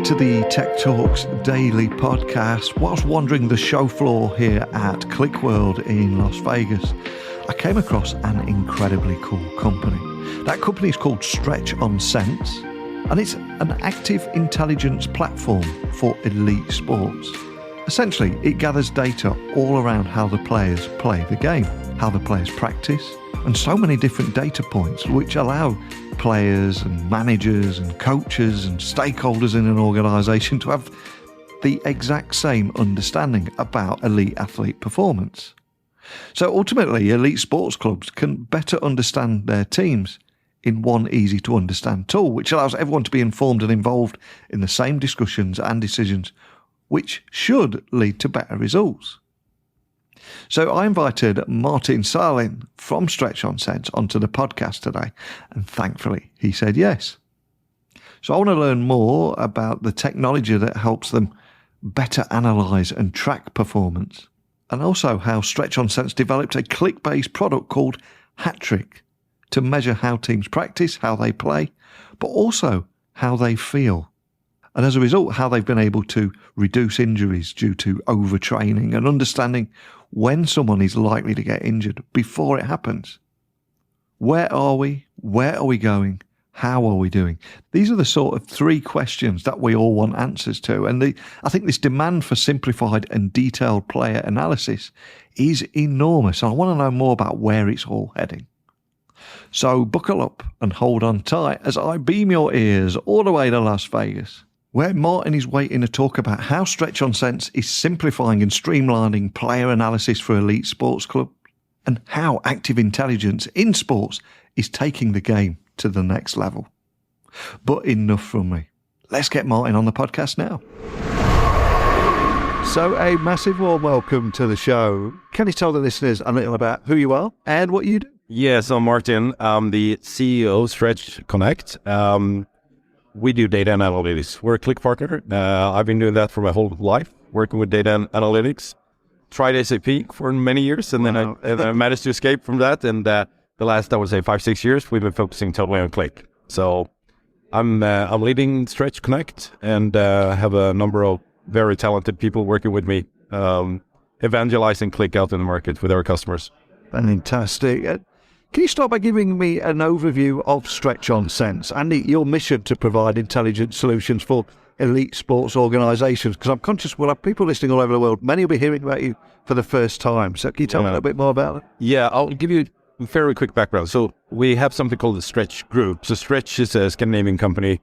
to the Tech Talks Daily podcast. Whilst wandering the show floor here at Qlik World in Las Vegas, I came across an incredibly cool company. That company is called Stretch on Sense, and it's an active intelligence platform for elite sports. Essentially, it gathers data all around how the players play the game, how the players practice, and so many different data points which allow players and managers and coaches and stakeholders in an organisation to have the exact same understanding about elite athlete performance. So ultimately, elite sports clubs can better understand their teams in one easy to understand tool, which allows everyone to be informed and involved in the same discussions and decisions, which should lead to better results. So I invited Martin Sahlin from Stretch on Sense onto the podcast today, and thankfully he said yes. So I want to learn more about the technology that helps them better analyse and track performance, and also how Stretch on Sense developed a Qlik-based product called Hat-Trick to measure how teams practice, how they play, but also how they feel. And as a result, how they've been able to reduce injuries due to overtraining and understanding when someone is likely to get injured before it happens. Where are we? Where are we going? How are we doing? These are the sort of three questions that we all want answers to. And I think this demand for simplified and detailed player analysis is enormous. I want to know more about where it's all heading. So buckle up and hold on tight as I beam your ears all the way to Las Vegas, where Martin is waiting to talk about how Stretch on Sense is simplifying and streamlining player analysis for elite sports clubs, and how active intelligence in sports is taking the game to the next level. But enough from me. Let's get Martin on the podcast now. So a massive warm welcome to the show. Can you tell the listeners a little about who you are and what you do? Yes, I'm Martin. I'm the CEO of Stretch Connect. We do data and analytics. We're a Qlik partner. I've been doing that for my whole life, working with data and analytics. Tried SAP for many years, and then I managed to escape from that. And the last, I would say, 5-6 years, we've been focusing totally on Qlik. So I'm leading Stretch Connect and have a number of very talented people working with me, evangelizing Qlik out in the market with our customers. Fantastic. Can you start by giving me an overview of Stretch on Sense and your mission to provide intelligent solutions for elite sports organisations? Because I'm conscious we'll have people listening all over the world. Many will be hearing about you for the first time. So can you tell me a little bit more about it? Yeah, I'll give you a very quick background. So we have something called the Stretch Group. So Stretch is a Scandinavian company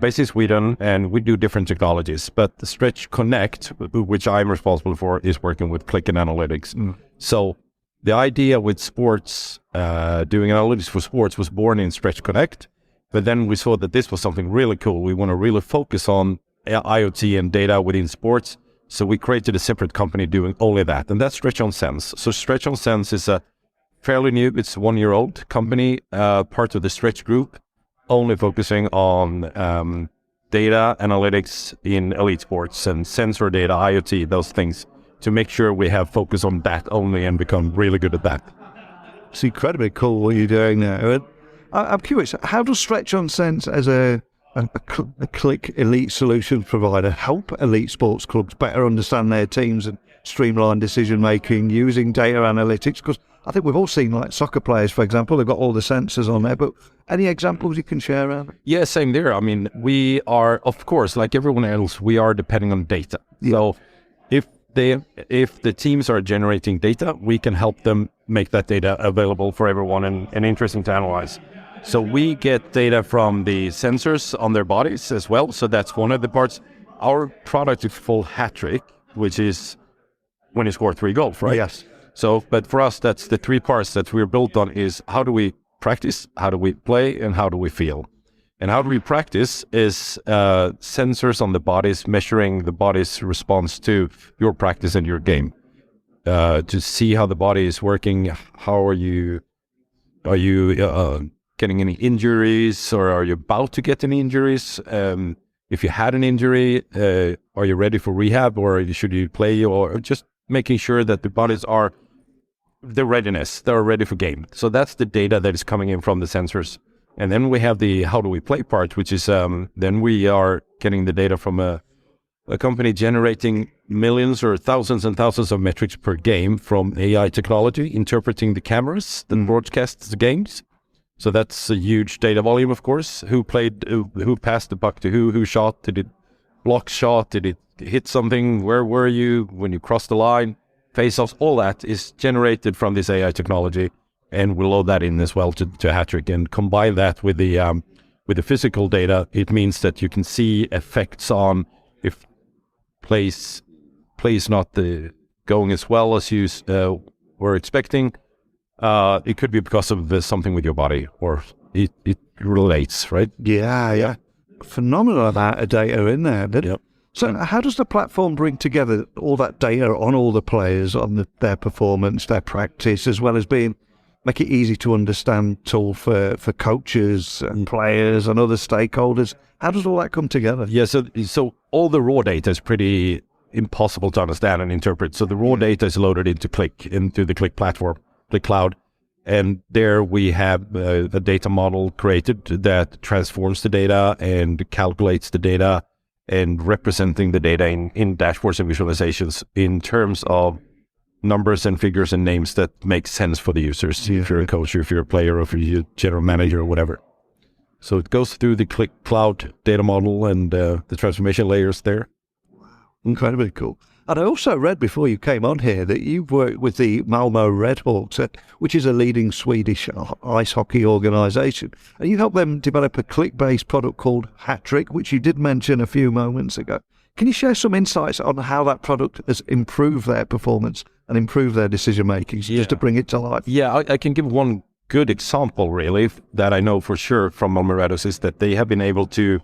based in Sweden, and we do different technologies. But the Stretch Connect, which I'm responsible for, is working with Qlik and analytics. So the idea with sports, doing analytics for sports, was born in Stretch Connect, but then we saw that this was something really cool. We want to really focus on IoT and data within sports, so we created a separate company doing only that, and that's Stretch on Sense. So Stretch on Sense is a fairly new, it's a 1-year-old company, part of the Stretch Group, only focusing on data analytics in elite sports and sensor data, IoT, those things, to make sure we have focus on that only and become really good at that. It's incredibly cool what you're doing there. I'm curious, how does Stretch on Sense as a Qlik Elite Solutions Provider help elite sports clubs better understand their teams and streamline decision making using data analytics? Because I think we've all seen, like, soccer players, for example, they've got all the sensors on there, but any examples you can share around it? Yeah, same there. I mean, we are, of course, like everyone else, we are depending on data. Yeah. So if the teams are generating data, we can help them make that data available for everyone and interesting to analyze. So we get data from the sensors on their bodies as well. So that's one of the parts. Our product is called Hat-Trick, which is when you score 3 goals, right? Yes. So, but for us, that's the 3 parts that we're built on: is how do we practice, how do we play, and how do we feel? And how do we practice is sensors on the bodies measuring the body's response to your practice and your game, to see how the body is working. How are you getting any injuries, or are you about to get any injuries? If you had an injury, are you ready for rehab, or should you play, or just making sure that the bodies are the readiness, they're ready for game. So that's the data that is coming in from the sensors And then we have the how do we play part, which is then we are getting the data from a company generating millions or thousands and thousands of metrics per game from AI technology, interpreting the cameras that broadcast the games. So that's a huge data volume, of course. Who played, who passed the puck to who shot, did it block shot, did it hit something, where were you when you crossed the line, face-offs, all that is generated from this AI technology. And we'll load that in as well to Hattrick and combine that with the physical data. It means that you can see effects on if plays not going as well as you were expecting. It could be because of something with your body, or it relates, right? Yeah. Phenomenal amount of data in there. Yep. So how does the platform bring together all that data on all the players, on their performance, their practice, as well as make it easy to understand tool for coaches and players and other stakeholders? How does all that come together? Yeah, so all the raw data is pretty impossible to understand and interpret. So the raw data is loaded into the Qlik platform, Qlik Cloud. And there we have a data model created that transforms the data and calculates the data and representing the data in dashboards and visualizations in terms of numbers and figures and names that make sense for the users. If you're a coach, or if you're a player, or if you're a general manager or whatever. So it goes through the Qlik Cloud data model and the transformation layers there. Incredibly cool. And I also read before you came on here that you've worked with the Malmö Redhawks, which is a leading Swedish ice hockey organisation. And you helped them develop a Qlik-based product called Hattrick, which you did mention a few moments ago. Can you share some insights on how that product has improved their performance and improved their decision-making, just to bring it to life? Yeah, I can give one good example, really, that I know for sure from Malmö Redhawks, is that they have been able to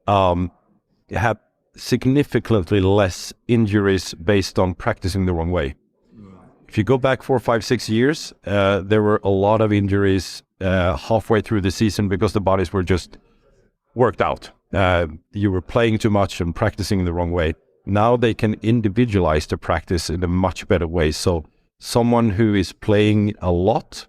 have significantly less injuries based on practicing the wrong way. If you go back 4, 5, 6 years, there were a lot of injuries halfway through the season because the bodies were just worked out. You were playing too much and practicing the wrong way. Now they can individualize the practice in a much better way. So someone who is playing a lot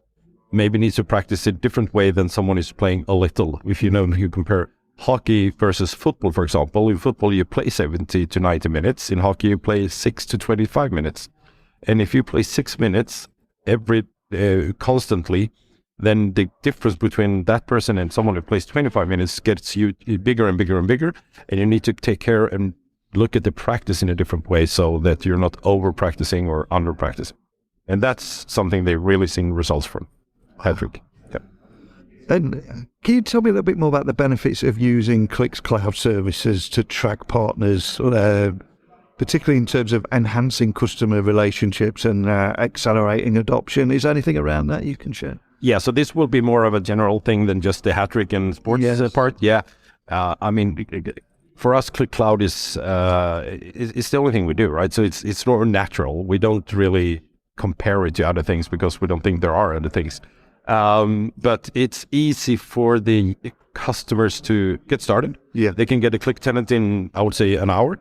maybe needs to practice a different way than someone who's playing a little. If you compare hockey versus football, for example, in football you play 70 to 90 minutes. In hockey you play 6 to 25 minutes. And if you play 6 minutes constantly, then the difference between that person and someone who plays 25 minutes gets you bigger and bigger and bigger. And you need to take care and look at the practice in a different way so that you're not over practicing or under practicing. And that's something they're really seeing results from. Hattrick. Yeah. And can you tell me a little bit more about the benefits of using Qlik's cloud services to track partners, particularly in terms of enhancing customer relationships and accelerating adoption? Is there anything around that you can share? Yeah, so this will be more of a general thing than just the Hattrick and sports part. Yeah, I mean, for us, Qlik Cloud is the only thing we do, right? So it's more natural. We don't really compare it to other things because we don't think there are other things. But it's easy for the customers to get started. Yeah, they can get a Qlik tenant in, I would say, an hour.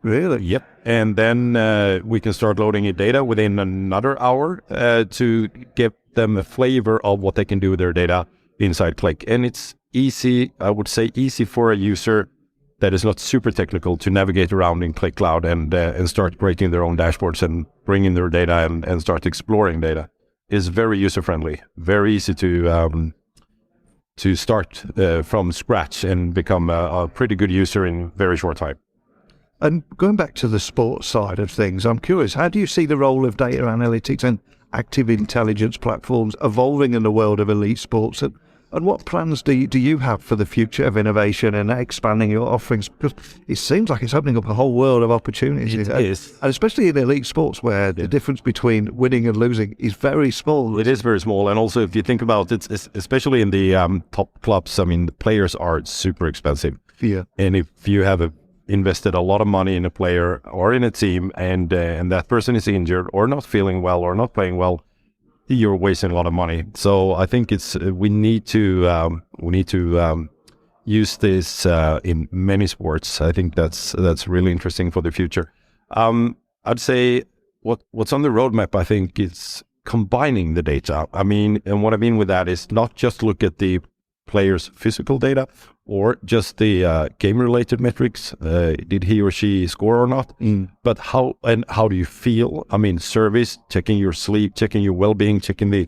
Really? Yep. And then we can start loading in data within another hour to give them a flavor of what they can do with their data inside Qlik. And it's easy, I would say, easy for a user that is not super technical to navigate around in Qlik Cloud and start creating their own dashboards and bring in their data and start exploring data. Is very user-friendly, very easy to start from scratch and become a pretty good user in very short time. And going back to the sports side of things, I'm curious, how do you see the role of data analytics and active intelligence platforms evolving in the world of elite sports? And what plans do you have for the future of innovation and expanding your offerings? Because it seems like it's opening up a whole world of opportunities. It is. And especially in elite sports where the difference between winning and losing is very small. It is very small. And also, if you think about it, especially in the top clubs, I mean, the players are super expensive. Yeah. And if you have invested a lot of money in a player or in a team and that person is injured or not feeling well or not playing well, you're wasting a lot of money. So I think we need to use this in many sports. I think that's really interesting for the future. I'd say what's on the roadmap, I think, is combining the data. I mean, and what I mean with that is not just look at the players' physical data or just the game-related metrics. Did he or she score or not? But how do you feel? I mean, service, checking your sleep, checking your well-being, checking the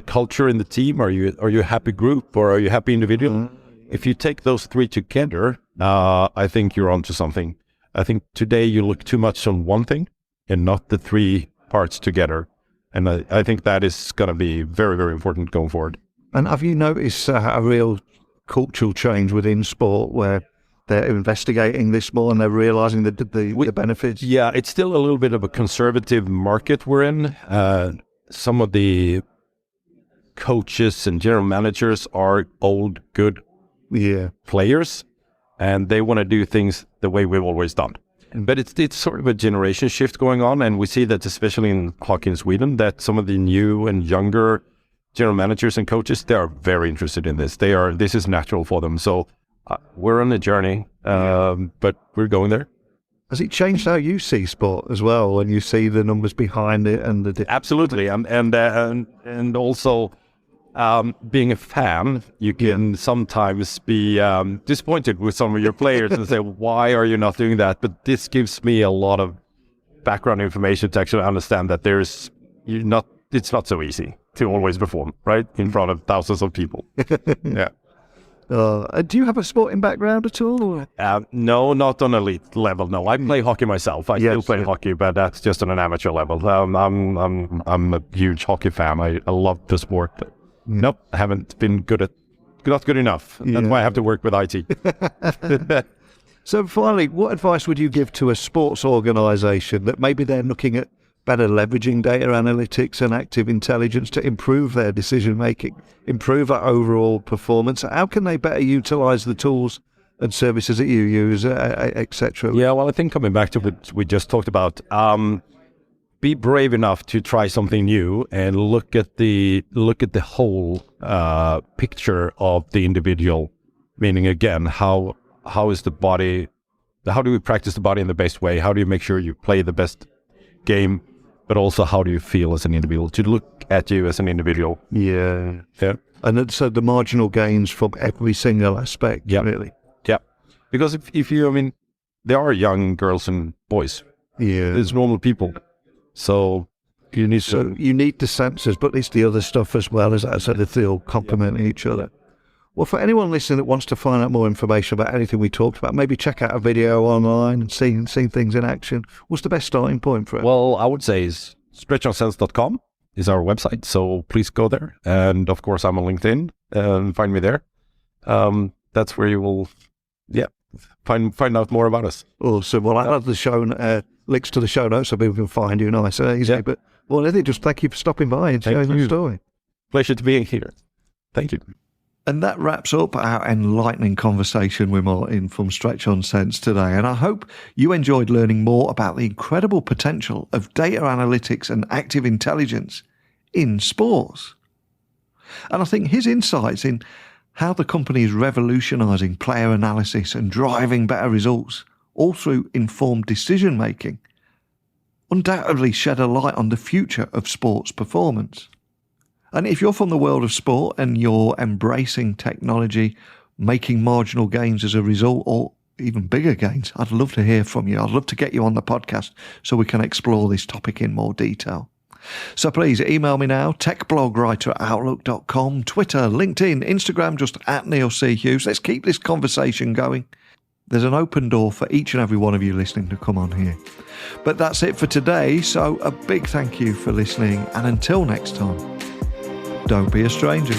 culture in the team. Are you a happy group or are you a happy individual? If you take those three together, I think you're onto something. I think today you look too much on one thing and not the three parts together. And I think that is going to be very, very important going forward. And have you noticed a real cultural change within sport where they're investigating this more and they're realizing the benefits? Yeah, it's still a little bit of a conservative market we're in. Some of the coaches and general managers are old, good players, and they want to do things the way we've always done. But it's sort of a generation shift going on, and we see that especially in hockey in Sweden, that some of the new and younger general managers and coaches, they are very interested in this. This is natural for them. So we're on a journey, but we're going there. Has it changed how you see sport as well when you see the numbers behind it and the Absolutely, and also being a fan, you can sometimes be disappointed with some of your players and say, "Why are you not doing that?" But this gives me a lot of background information to actually understand that it's not so easy to always perform right in front of thousands of people. Yeah. Do you have a sporting background at all? Or? No, not on elite level. No, I play hockey myself. I still play hockey, but that's just on an amateur level. I'm a huge hockey fan. I love the sport. But nope, I haven't been not good enough. That's why I have to work with IT. So finally, what advice would you give to a sports organisation that maybe they're looking at better leveraging data analytics and active intelligence to improve their decision making, improve our overall performance? How can they better utilise the tools and services that you use, etc.? Yeah, well, I think coming back to what we just talked about, be brave enough to try something new and look at the whole picture of the individual. Meaning, again, how is the body? How do we practice the body in the best way? How do you make sure you play the best game? But also, how do you feel as an individual? To look at you as an individual. Yeah. And so the marginal gains from every single aspect, really. Yeah. Because if you, there are young girls and boys. Yeah. There's normal people. So you need you need the sensors, but it's the other stuff as well, as I said, they all complement each other. Well, for anyone listening that wants to find out more information about anything we talked about, maybe check out a video online and see things in action. What's the best starting point for it? Well, I would say is stretchonsense.com is our website. So please go there. And of course, I'm on LinkedIn and find me there. That's where you will, find out more about us. Awesome. Well, I'll have the show links to the show notes so people can find you nice and easy. Yeah. But well, just thank you for stopping by and sharing the story. Pleasure to be here. Thank you. And that wraps up our enlightening conversation with Martin from Stretch on Sense today. And I hope you enjoyed learning more about the incredible potential of data analytics and active intelligence in sports. And I think his insights in how the company is revolutionizing player analysis and driving better results, all through informed decision making, undoubtedly shed a light on the future of sports performance. And if you're from the world of sport and you're embracing technology, making marginal gains as a result, or even bigger gains, I'd love to hear from you. I'd love to get you on the podcast so we can explore this topic in more detail. So please email me now, techblogwriter@outlook.com, Twitter, LinkedIn, Instagram, just @NeilC.Hughes. Let's keep this conversation going. There's an open door for each and every one of you listening to come on here. But that's it for today. So a big thank you for listening. And until next time, don't be a stranger.